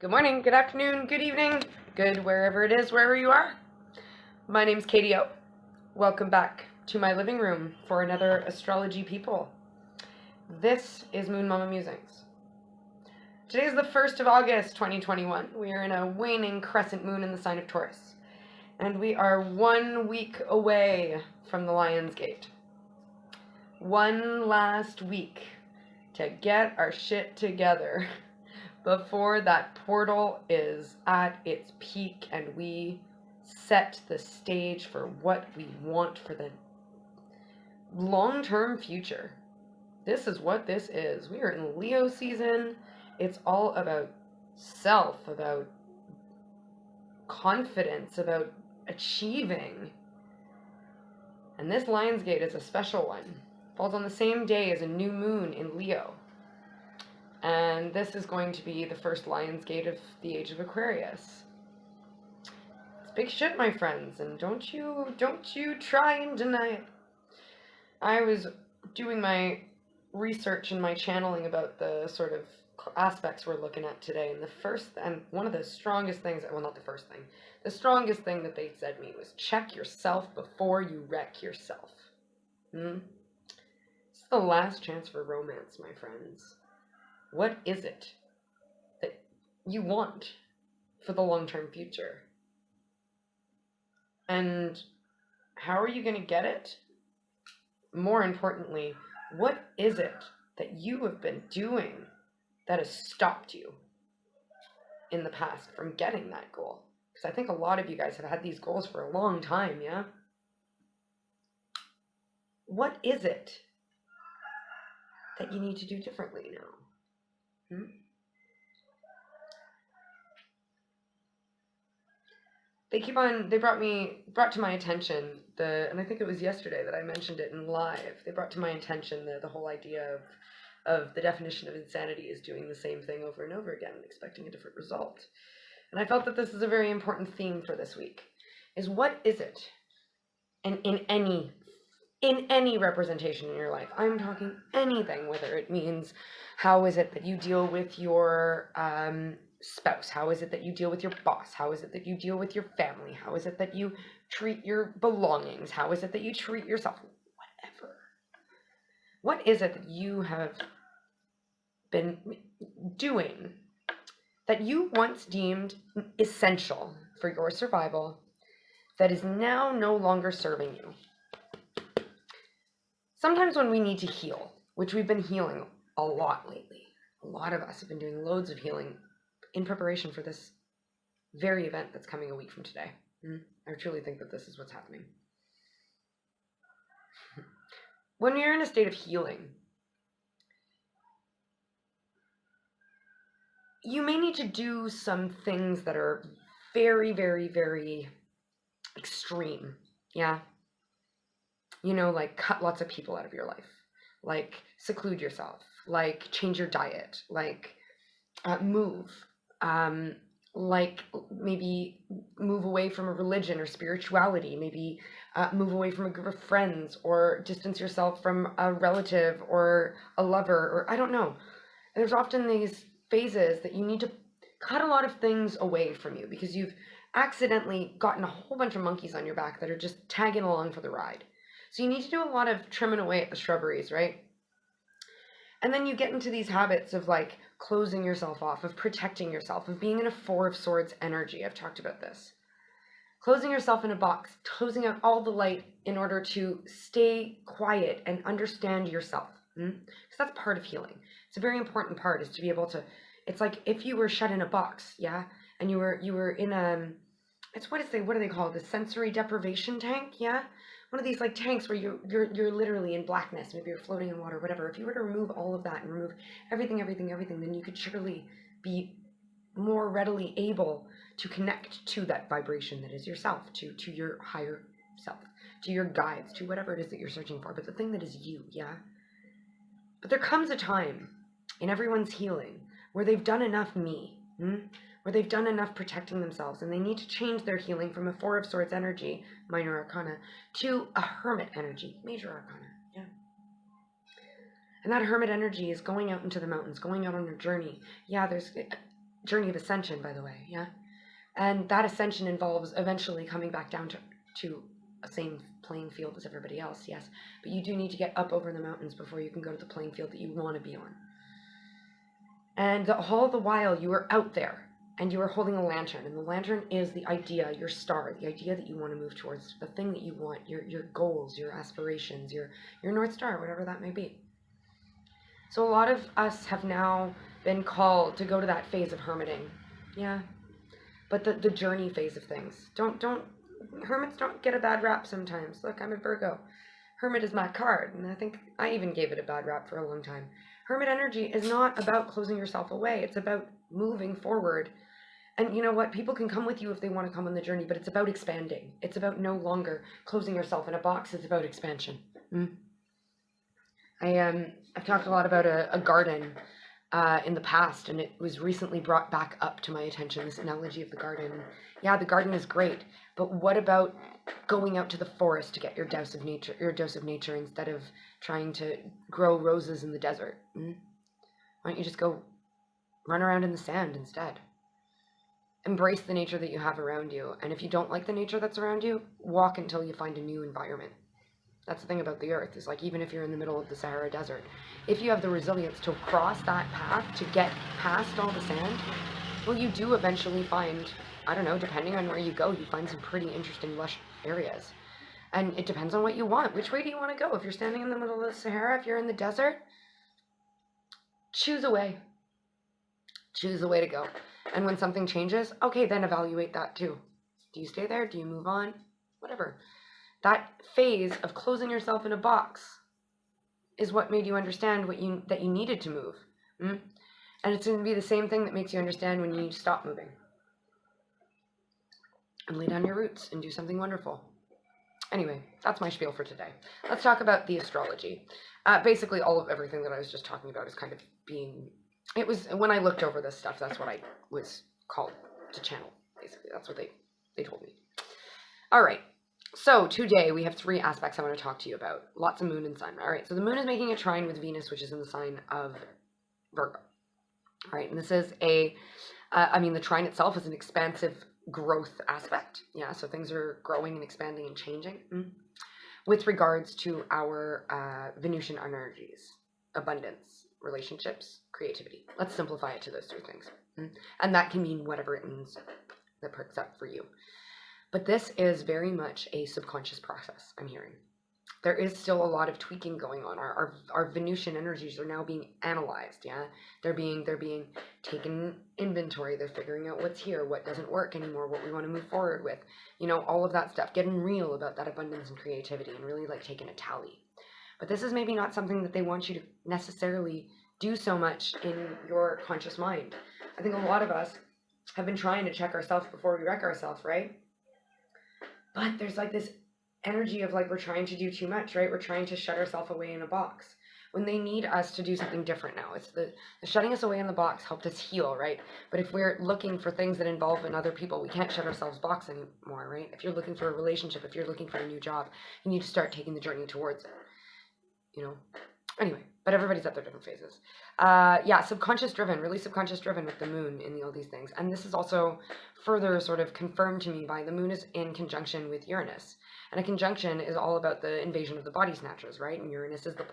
Good morning, good afternoon, good evening, good wherever it is, wherever you are. My name's Katie O. Welcome back to my living room for another Astrology Peephole. This is Moon Mama Musings. Today is the 1st of August, 2021. We are in a waning crescent moon in the sign of Taurus. And we are 1 week away from the Lion's Gate. One last week to get our shit together before that portal is at its peak and we set the stage for what we want for the long-term future. This is what this is. We are in Leo season. It's all about self, about confidence, about achieving. And this Lion's Gate is a special one. It falls on the same day as a new moon in Leo. And this is going to be the first Lion's Gate of the age of Aquarius. It's big shit, my friends, and don't you try and deny it. I was doing my research and my channeling about the sort of aspects we're looking at today, and one of the strongest things, well, not the first thing, the strongest thing that they said to me was check yourself before you wreck yourself. It's the last chance for romance, my friends. What is it that you want for the long-term future? And how are you going to get it? More importantly, what is it that you have been doing that has stopped you in the past from getting that goal? Because I think a lot of you guys have had these goals for a long time, yeah? What is it that you need to do differently now? They brought to my attention and I think it was yesterday that I mentioned it in live. They brought to my attention the whole idea of the definition of insanity is doing the same thing over and over again and expecting a different result. And I felt that this is a very important theme for this week, is what is it? And in any representation in your life, I'm talking anything, whether it means how is it that you deal with your spouse? How is it that you deal with your boss? How is it that you deal with your family? How is it that you treat your belongings? How is it that you treat yourself? Whatever. What is it that you have been doing that you once deemed essential for your survival that is now no longer serving you? Sometimes when we need to heal, which we've been healing a lot lately, a lot of us have been doing loads of healing in preparation for this very event that's coming a week from today. I truly think that this is what's happening. When you're in a state of healing, you may need to do some things that are very, very, very extreme. Yeah. Like cut lots of people out of your life, like seclude yourself, like change your diet, like move, like maybe move away from a religion or spirituality, maybe move away from a group of friends or distance yourself from a relative or a lover, or I don't know. There's often these phases that you need to cut a lot of things away from you because you've accidentally gotten a whole bunch of monkeys on your back that are just tagging along for the ride. So you need to do a lot of trimming away at the shrubberies, right? And then you get into these habits of like closing yourself off, of protecting yourself, of being in a Four of Swords energy. I've talked about this. Closing yourself in a box, closing out all the light in order to stay quiet and understand yourself. Because that's part of healing. It's a very important part, is to be able to, it's like if you were shut in a box, yeah? And you were in what do they call it? The sensory deprivation tank, yeah? One of these like tanks where you're literally in blackness, maybe you're floating in water, whatever. If you were to remove all of that and remove everything, then you could surely be more readily able to connect to that vibration that is yourself, to your higher self, to your guides, to whatever it is that you're searching for, but the thing that is you, yeah? But there comes a time in everyone's healing where they've done enough me, where they've done enough protecting themselves, and they need to change their healing from a Four of Swords energy, minor arcana, to a hermit energy, major arcana, yeah. And that hermit energy is going out into the mountains, going out on a journey. Yeah, journey of ascension, by the way, yeah? And that ascension involves eventually coming back down to a same playing field as everybody else, yes. But you do need to get up over the mountains before you can go to the playing field that you want to be on. And all the while you are out there and you are holding a lantern, and the lantern is the idea, your star, the idea that you want to move towards, the thing that you want, your goals, your aspirations, your North Star, whatever that may be. So a lot of us have now been called to go to that phase of hermiting. Yeah. But the journey phase of things. Hermits don't get a bad rap sometimes. Look, I'm a Virgo. Hermit is my card, and I think I even gave it a bad rap for a long time. Hermit energy is not about closing yourself away. It's about moving forward. And you know what? People can come with you if they want to come on the journey, but it's about expanding. It's about no longer closing yourself in a box. It's about expansion. I've talked a lot about a garden in the past, and it was recently brought back up to my attention, this analogy of the garden. Yeah, the garden is great, but what about going out to the forest to get your dose of nature instead of trying to grow roses in the desert? Why don't you just go run around in the sand instead? Embrace the nature that you have around you, and if you don't like the nature that's around you, walk until you find a new environment. That's the thing about the earth, is like, even if you're in the middle of the Sahara Desert, if you have the resilience to cross that path, to get past all the sand, well, you do eventually find, I don't know, depending on where you go, you find some pretty interesting lush areas. And it depends on what you want. Which way do you want to go? If you're standing in the middle of the Sahara, if you're in the desert, choose a way. Choose a way to go. And when something changes, okay, then evaluate that too. Do you stay there? Do you move on? Whatever. That phase of closing yourself in a box is what made you understand that you needed to move. And it's going to be the same thing that makes you understand when you need to stop moving. And lay down your roots and do something wonderful. Anyway, that's my spiel for today. Let's talk about the astrology. Basically, all of everything that I was just talking about is kind of being... It was, when I looked over this stuff, that's what I was called to channel, basically. That's what they told me. All right. So today we have 3 aspects I want to talk to you about. Lots of moon and sun. All right. So the moon is making a trine with Venus, which is in the sign of Virgo. All right. And this is the trine itself is an expansive growth aspect. Yeah. So things are growing and expanding and changing with regards to our Venusian energies, abundance, relationships, creativity. Let's simplify it to those 3 things. And that can mean whatever it means that perks up for you. But this is very much a subconscious process, I'm hearing. There is still a lot of tweaking going on. Our Venusian energies are now being analyzed, yeah? They're being taken inventory. They're figuring out what's here, what doesn't work anymore, what we want to move forward with. You know, all of that stuff. Getting real about that abundance and creativity and really like taking a tally. But this is maybe not something that they want you to necessarily do so much in your conscious mind. I think a lot of us have been trying to check ourselves before we wreck ourselves, right? But there's like this energy of like we're trying to do too much, right? We're trying to shut ourselves away in a box when they need us to do something different now. It's the shutting us away in the box helped us heal, right? But if we're looking for things that involve in other people, we can't shut ourselves box anymore, right? If you're looking for a relationship, if you're looking for a new job, you need to start taking the journey towards it, you know? Anyway, but everybody's at their different phases. Subconscious driven, really subconscious driven with the moon in all these things. And this is also further sort of confirmed to me by the moon is in conjunction with Uranus. And a conjunction is all about the invasion of the body snatchers, right? And Uranus is the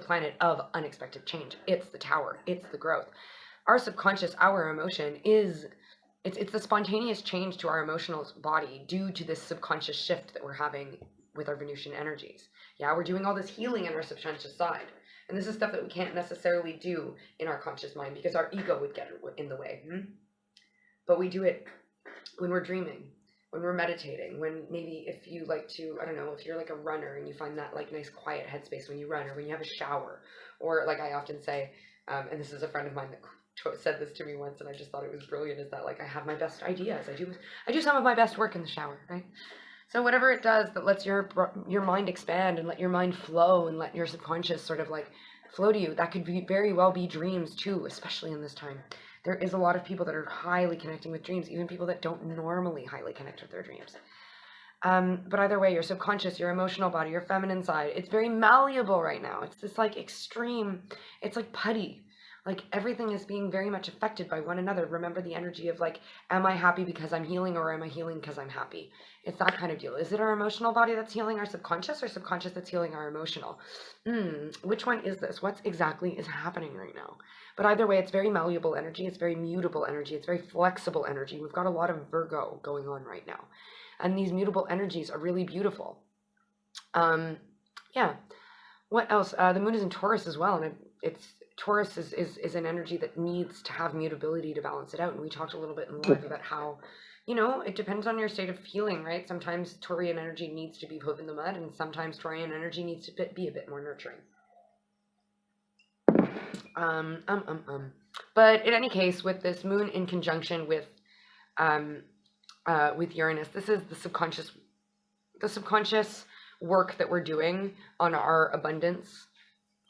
planet of unexpected change. It's the tower. It's the growth. Our subconscious, our emotion is... It's the spontaneous change to our emotional body due to this subconscious shift that we're having with our Venusian energies. Yeah, we're doing all this healing in our subconscious side. And this is stuff that we can't necessarily do in our conscious mind because our ego would get in the way. But we do it when we're dreaming, when we're meditating, when maybe if you like to, I don't know, if you're like a runner and you find that like nice quiet headspace when you run, or when you have a shower, or like I often say, and this is a friend of mine that said this to me once and I just thought it was brilliant, is that like I have my best ideas. I do some of my best work in the shower, right? So whatever it does that lets your mind expand and let your mind flow and let your subconscious sort of like flow to you, that could very well be dreams too, especially in this time. There is a lot of people that are highly connecting with dreams, even people that don't normally highly connect with their dreams. But either way, your subconscious, your emotional body, your feminine side, it's very malleable right now. It's this like extreme, it's like putty. Like everything is being very much affected by one another. Remember the energy of like, am I happy because I'm healing, or am I healing because I'm happy? It's that kind of deal. Is it our emotional body that's healing our subconscious, or subconscious that's healing our emotional? Which one is this? What exactly is happening right now? But either way, it's very malleable energy. It's very mutable energy. It's very flexible energy. We've got a lot of Virgo going on right now. And these mutable energies are really beautiful. Yeah. What else? The moon is in Taurus as well. And it's Taurus is an energy that needs to have mutability to balance it out. And we talked a little bit in live about how, it depends on your state of feeling, right? Sometimes Taurian energy needs to be put in the mud, and sometimes Taurian energy needs to be a bit more nurturing. But in any case, with this moon in conjunction with Uranus, this is the subconscious work that we're doing on our abundance,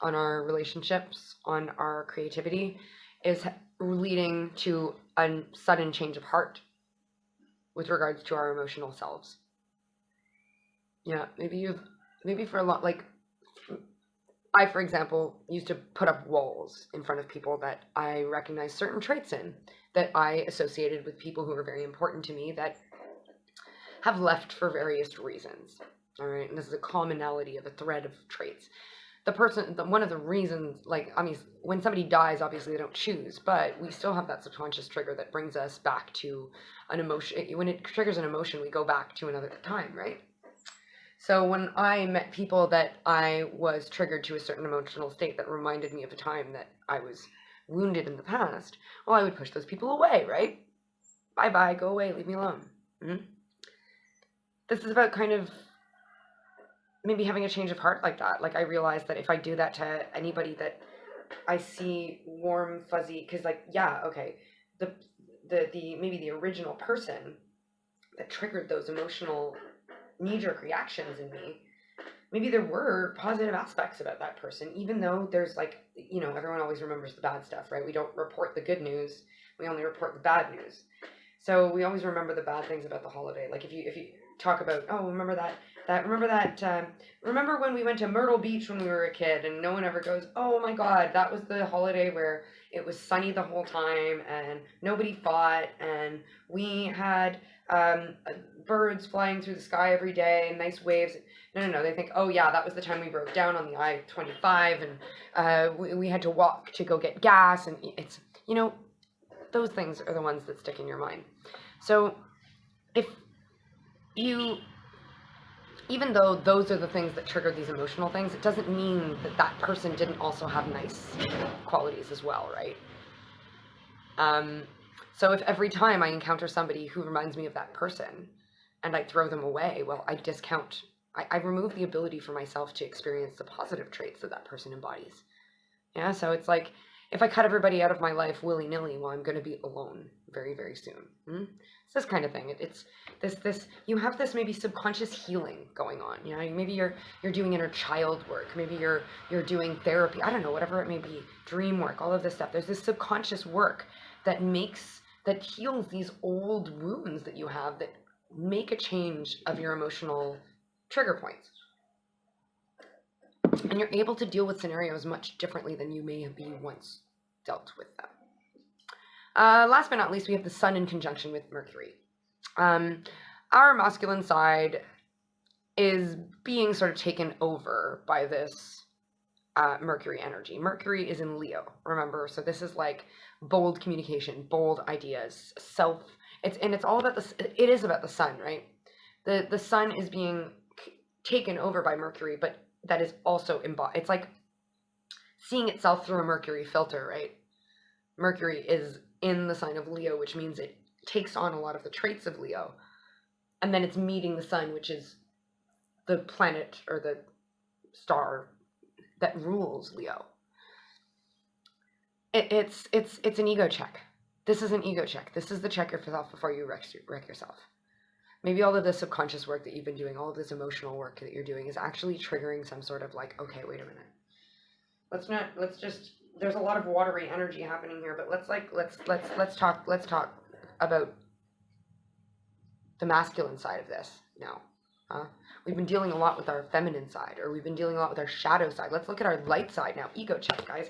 on our relationships, on our creativity, is leading to a sudden change of heart with regards to our emotional selves. Yeah, maybe for a lot, like, I, for example, used to put up walls in front of people that I recognized certain traits in, that I associated with people who were very important to me, that have left for various reasons. All right, and this is a commonality of a thread of traits. One of the reasons, like, I mean, when somebody dies, obviously they don't choose, but we still have that subconscious trigger that brings us back to an emotion. When it triggers an emotion, we go back to another time, right? So when I met people that I was triggered to a certain emotional state that reminded me of a time that I was wounded in the past, well, I would push those people away, right? Bye-bye, go away, leave me alone. This is about kind of maybe having a change of heart like that. Like, I realized that if I do that to anybody that I see warm, fuzzy, because, like, yeah, okay, the maybe the original person that triggered those emotional knee-jerk reactions in me, maybe there were positive aspects about that person, even though there's, like, everyone always remembers the bad stuff, right? We don't report the good news, we only report the bad news. So we always remember the bad things about the holiday. Like, if you talk about, oh, remember when we went to Myrtle Beach when we were a kid, and no one ever goes, oh my God, that was the holiday where it was sunny the whole time and nobody fought and we had birds flying through the sky every day and nice waves. No, they think, oh yeah, that was the time we broke down on the I-25 and we had to walk to go get gas, and it's, those things are the ones that stick in your mind. So if you, even though those are the things that trigger these emotional things, it doesn't mean that that person didn't also have nice qualities as well, right? So if every time I encounter somebody who reminds me of that person and I throw them away, well, I remove the ability for myself to experience the positive traits that that person embodies. Yeah, so it's like, if I cut everybody out of my life willy-nilly, well, I'm going to be alone very, very soon. It's this kind of thing. It's this, you have this maybe subconscious healing going on. Maybe you're doing inner child work. Maybe you're doing therapy. I don't know, whatever it may be, dream work, all of this stuff. There's this subconscious work that heals these old wounds that you have, that make a change of your emotional trigger points. And you're able to deal with scenarios much differently than you may have been once dealt with them. Last but not least, we have the sun in conjunction with Mercury. Our masculine side is being sort of taken over by this Mercury energy. Mercury is in Leo, remember? So this is like bold communication, bold ideas, it's all about it is about the sun, right? The sun is being taken over by Mercury, but that is also it's like seeing itself through a Mercury filter, right? Mercury is in the sign of Leo, which means it takes on a lot of the traits of Leo, and then it's meeting the sun, which is the planet or the star that rules Leo. It's an ego check. This is an ego check. This is the check yourself before you wreck yourself. Maybe all of this subconscious work that you've been doing, all of this emotional work that you're doing, is actually triggering some sort of like, okay, wait a minute. There's a lot of watery energy happening here, but let's talk about the masculine side of this now. We've been dealing a lot with our feminine side, or we've been dealing a lot with our shadow side. Let's look at our light side now. Ego check, guys.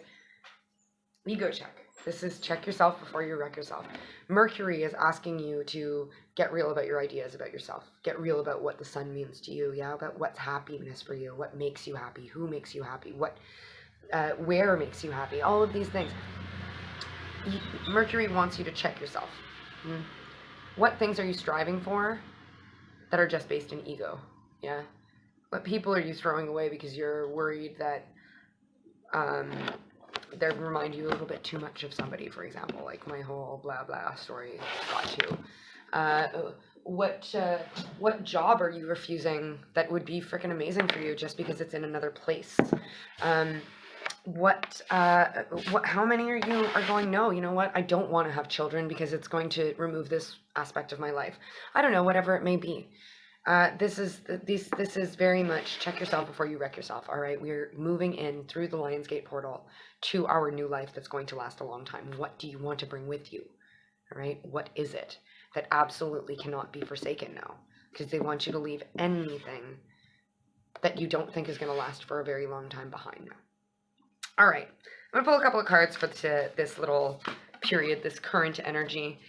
ego check. This is check yourself before you wreck yourself. Mercury is asking you to get real about your ideas about yourself. Get real about what the sun means to you, yeah, about what's happiness for you, what makes you happy, who makes you happy, what, where makes you happy, all of these things. Mercury wants you to check yourself. What things are you striving for that are just based in ego? Yeah. What people are you throwing away because you're worried that they remind you a little bit too much of somebody, for example, like my whole blah blah story got to. What job are you refusing that would be freaking amazing for you just because it's in another place? How many are going, no, you know what, I don't want to have children because it's going to remove this aspect of my life. I don't know, whatever it may be. This is very much check yourself before you wreck yourself. All right, we're moving in through the Lionsgate portal to our new life that's going to last a long time. What do you want to bring with you? All right, what is it that absolutely cannot be forsaken now? Because they want you to leave anything that you don't think is going to last for a very long time behind now. All right, I'm gonna pull a couple of cards for this little period, this current energy.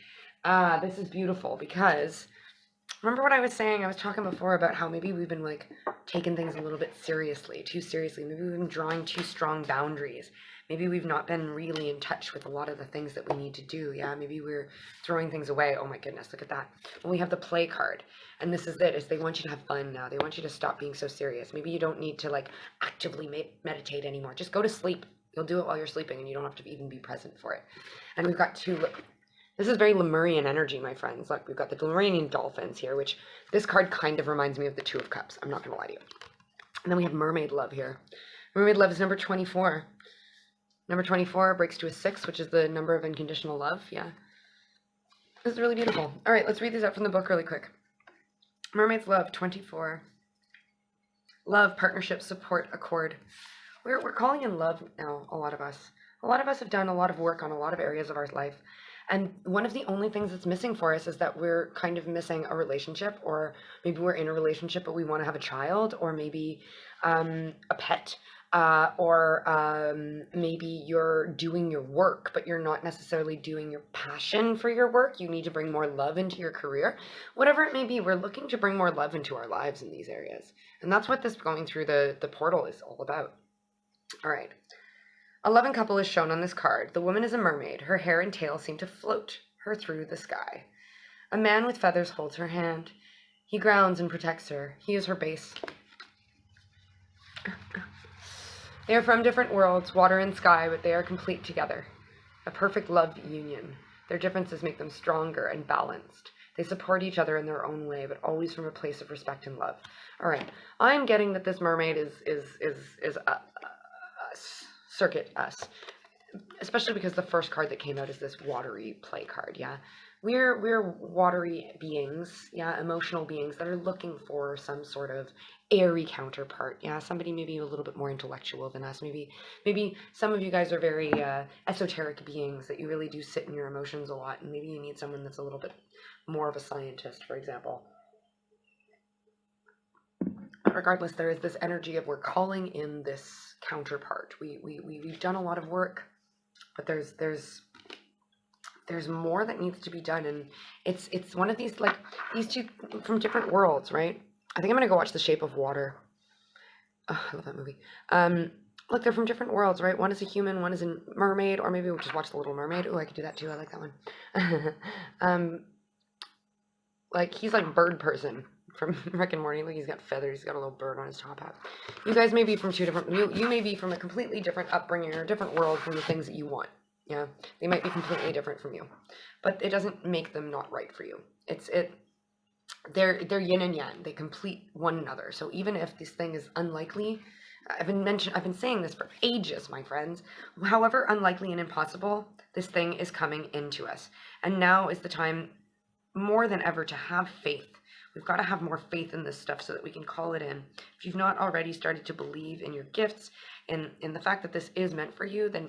This is beautiful because remember what I was saying? I was talking before about how maybe we've been like taking things a little bit too seriously. Maybe we've been drawing too strong boundaries. Maybe we've not been really in touch with a lot of the things that we need to do. Yeah, maybe we're throwing things away. Oh my goodness, look at that. When we have the play card, and this is it, is they want you to have fun now. They want you to stop being so serious. Maybe you don't need to like actively meditate anymore. Just go to sleep. You'll do it while you're sleeping and you don't have to even be present for it. And we've got two, look, this is very Lemurian energy, my friends. Look, we've got the Lemurian dolphins here, which this card kind of reminds me of the Two of Cups. I'm not going to lie to you. And then we have Mermaid Love here. Mermaid Love is number 24. Number 24 breaks to a 6, which is the number of unconditional love. Yeah. This is really beautiful. All right, let's read these out from the book really quick. Mermaid's Love, 24. Love, partnership, support, accord. We're calling in love now, a lot of us. A lot of us have done a lot of work on a lot of areas of our life. And one of the only things that's missing for us is that we're kind of missing a relationship, or maybe we're in a relationship, but we want to have a child, or maybe a pet, or maybe you're doing your work, but you're not necessarily doing your passion for your work. You need to bring more love into your career. Whatever it may be, we're looking to bring more love into our lives in these areas. And that's what this going through the portal is all about. All right. A loving couple is shown on this card. The woman is a mermaid. Her hair and tail seem to float her through the sky. A man with feathers holds her hand. He grounds and protects her. He is her base. They are from different worlds, water and sky, but they are complete together. A perfect love union. Their differences make them stronger and balanced. They support each other in their own way, but always from a place of respect and love. All right. I'm getting that this mermaid is circuit us, especially because the first card that came out is this watery play card. Yeah, we're watery beings, yeah, emotional beings that are looking for some sort of airy counterpart. Yeah, somebody maybe a little bit more intellectual than us. Maybe some of you guys are very esoteric beings that you really do sit in your emotions a lot, and maybe you need someone that's a little bit more of a scientist, for example. But regardless, there is this energy of we're calling in this counterpart. We've done a lot of work, but there's more that needs to be done, and it's one of these, like, these two from different worlds, right? I think I'm gonna go watch The Shape of Water. Oh, I love that movie. Look, they're from different worlds, right? One is a human, one is a mermaid, or maybe we'll just watch The Little Mermaid. Oh, I could do that too. I like that one. Like, he's like bird person from Rick and Morty. Like, he's got feathers, he's got a little bird on his top hat. You guys may be from two different, you may be from a completely different upbringing or a different world from the things that you want. Yeah, they might be completely different from you, but it doesn't make them not right for you. They're yin and yang. They complete one another. So even if this thing is unlikely, I've been saying this for ages, my friends. However unlikely and impossible, this thing is coming into us, and now is the time more than ever to have faith. We've got to have more faith in this stuff so that we can call it in. If you've not already started to believe in your gifts and in the fact that this is meant for you, then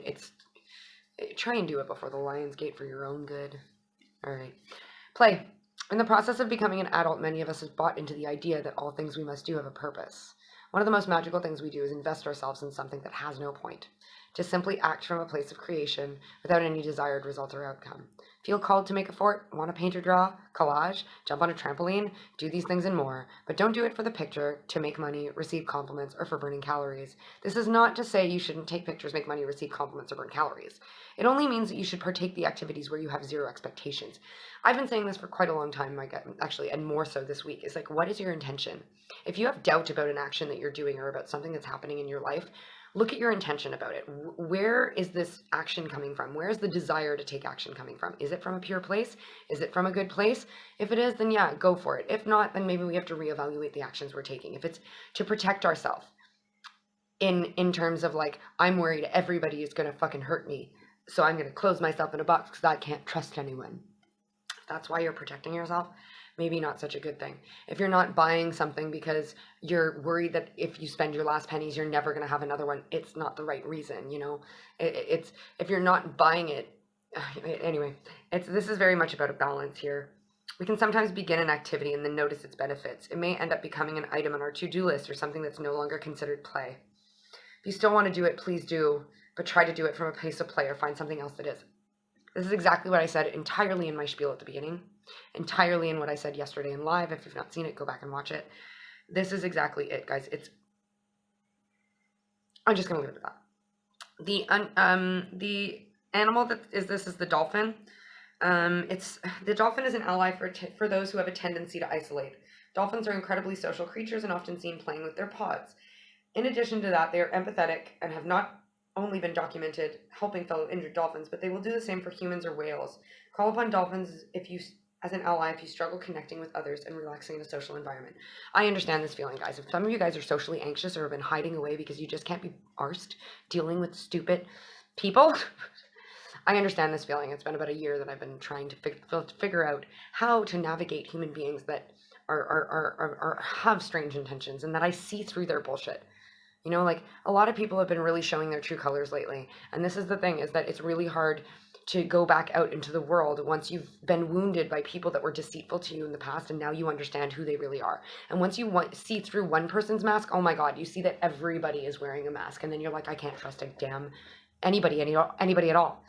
try and do it before the Lion's Gate for your own good. All right. Play. In the process of becoming an adult, many of us have bought into the idea that all things we must do have a purpose. One of the most magical things we do is invest ourselves in something that has no point. to simply act from a place of creation without any desired result or outcome. Feel called to make a fort, want to paint or draw, collage, jump on a trampoline, do these things and more, but don't do it for the picture, to make money, receive compliments, or for burning calories. This is not to say you shouldn't take pictures, make money, receive compliments, or burn calories. It only means that you should partake the activities where you have zero expectations. I've been saying this for quite a long time, actually, and more so this week. Is like, what is your intention? If you have doubt about an action that you're doing or about something that's happening in your life, look at your intention about it. Where is this action coming from? Where is the desire to take action coming from? Is it from a pure place? Is it from a good place? If it is, then yeah, go for it. If not, then maybe we have to reevaluate the actions we're taking. If it's to protect ourselves in terms of like, I'm worried everybody is going to fucking hurt me, so I'm going to close myself in a box because I can't trust anyone. If that's why you're protecting yourself, maybe not such a good thing. If you're not buying something because you're worried that if you spend your last pennies, you're never going to have another one, it's not the right reason, you know? It's if you're not buying it, anyway, this is very much about a balance here. We can sometimes begin an activity and then notice its benefits. It may end up becoming an item on our to-do list or something that's no longer considered play. If you still want to do it, please do, but try to do it from a place of play or find something else that is. This is exactly what I said entirely in my spiel at the beginning, entirely in what I said yesterday in live. If you've not seen it, go back and watch it. This is exactly it, guys. I'm just going to leave it at that. The animal that is this is the dolphin. The dolphin is an ally for those who have a tendency to isolate. Dolphins are incredibly social creatures and often seen playing with their pods. In addition to that, they are empathetic and have not only been documented helping fellow injured dolphins, but they will do the same for humans or whales. Call upon dolphins as an ally if you struggle connecting with others and relaxing in a social environment. I understand this feeling, guys. If some of you guys are socially anxious or have been hiding away because you just can't be arsed dealing with stupid people, I understand this feeling. It's been about a year that I've been trying to figure out how to navigate human beings that have strange intentions and that I see through their bullshit. You know, like a lot of people have been really showing their true colors lately. And this is the thing, is that it's really hard to go back out into the world once you've been wounded by people that were deceitful to you in the past, and now you understand who they really are. And once you see through one person's mask, oh my God, you see that everybody is wearing a mask, and then you're like, I can't trust a damn anybody at all.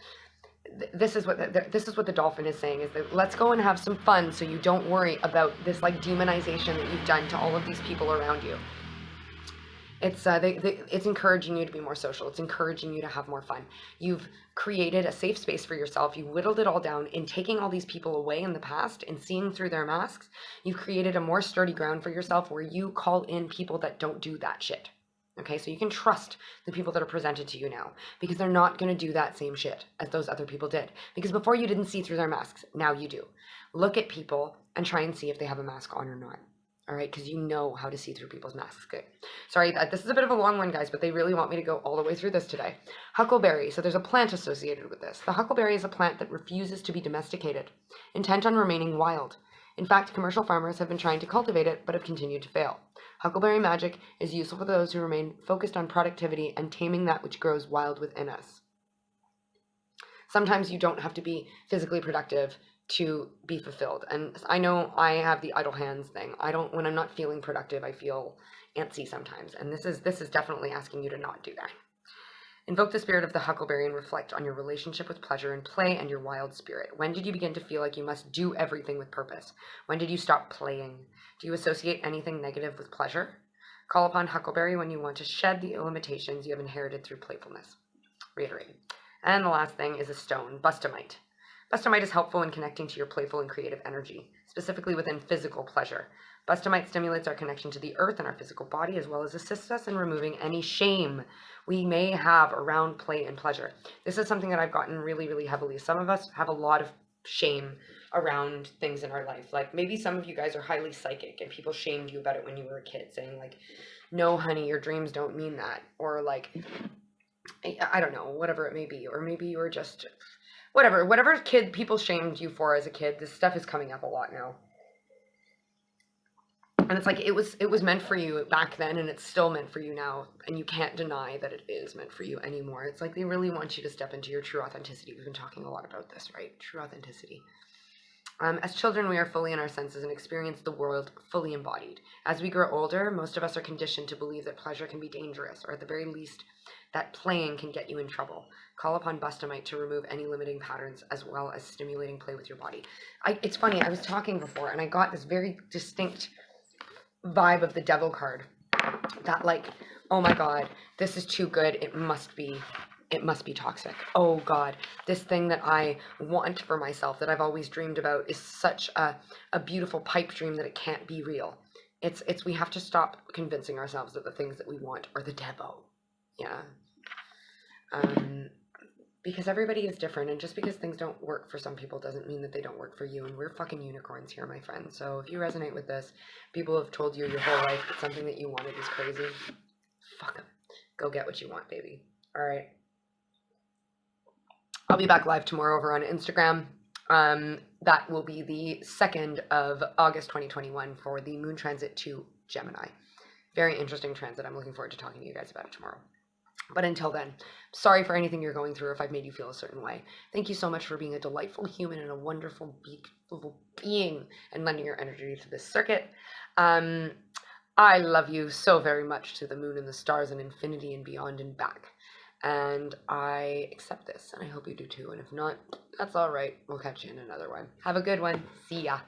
This is what the dolphin is saying, is that let's go and have some fun so you don't worry about this like demonization that you've done to all of these people around you. It's encouraging you to be more social. It's encouraging you to have more fun. You've created a safe space for yourself. You whittled it all down in taking all these people away in the past and seeing through their masks. You've created a more sturdy ground for yourself where you call in people that don't do that shit. Okay, so you can trust the people that are presented to you now, because they're not going to do that same shit as those other people did. Because before you didn't see through their masks, now you do. Look at people and try and see if they have a mask on or not. All right, because you know how to see through people's masks. Okay. Sorry, this is a bit of a long one, guys, but they really want me to go all the way through this today. Huckleberry. So there's a plant associated with this. The huckleberry is a plant that refuses to be domesticated, intent on remaining wild. In fact, commercial farmers have been trying to cultivate it, but have continued to fail. Huckleberry magic is useful for those who remain focused on productivity and taming that which grows wild within us. Sometimes you don't have to be physically productive to be fulfilled. And I know I have the idle hands thing. When I'm not feeling productive, I feel antsy sometimes. And this is definitely asking you to not do that. Invoke the spirit of the huckleberry and reflect on your relationship with pleasure and play and your wild spirit. When did you begin to feel like you must do everything with purpose? When did you stop playing? Do you associate anything negative with pleasure? Call upon huckleberry when you want to shed the limitations you have inherited through playfulness. Reiterate. And the last thing is a stone, bustamite. Bustamite is helpful in connecting to your playful and creative energy, specifically within physical pleasure. Bustamite stimulates our connection to the earth and our physical body, as well as assists us in removing any shame we may have around play and pleasure. This is something that I've gotten really, really heavily. Some of us have a lot of shame around things in our life. Like maybe some of you guys are highly psychic and people shamed you about it when you were a kid, saying like, no, honey, your dreams don't mean that. Or like, I don't know, whatever it may be. Or maybe you were just... whatever kid people shamed you for as a kid, this stuff is coming up a lot now. And it's like, it was meant for you back then, and it's still meant for you now, and you can't deny that it is meant for you anymore. It's like they really want you to step into your true authenticity. We've been talking a lot about this, right? True authenticity. As children, we are fully in our senses and experience the world fully embodied. As we grow older, most of us are conditioned to believe that pleasure can be dangerous, or at the very least, that playing can get you in trouble. Call upon Bustamite to remove any limiting patterns as well as stimulating play with your body. It's funny, I was talking before and I got this very distinct vibe of the devil card. That like, oh my God, this is too good. It must be toxic. Oh God, this thing that I want for myself that I've always dreamed about is such a beautiful pipe dream that it can't be real. We have to stop convincing ourselves that the things that we want are the devil. Yeah. Because everybody is different, and just because things don't work for some people doesn't mean that they don't work for you, and we're fucking unicorns here, my friend. So if you resonate with this, people have told you your whole life that something that you wanted is crazy, fuck them. Go get what you want, baby. All right. I'll be back live tomorrow over on Instagram. That will be the 2nd of August 2021 for the moon transit to Gemini. Very interesting transit. I'm looking forward to talking to you guys about it tomorrow. But until then, sorry for anything you're going through if I've made you feel a certain way. Thank you so much for being a delightful human and a wonderful, beautiful being and lending your energy to this circuit. I love you so very much to the moon and the stars and infinity and beyond and back. And I accept this, and I hope you do too. And if not, that's all right. We'll catch you in another one. Have a good one. See ya.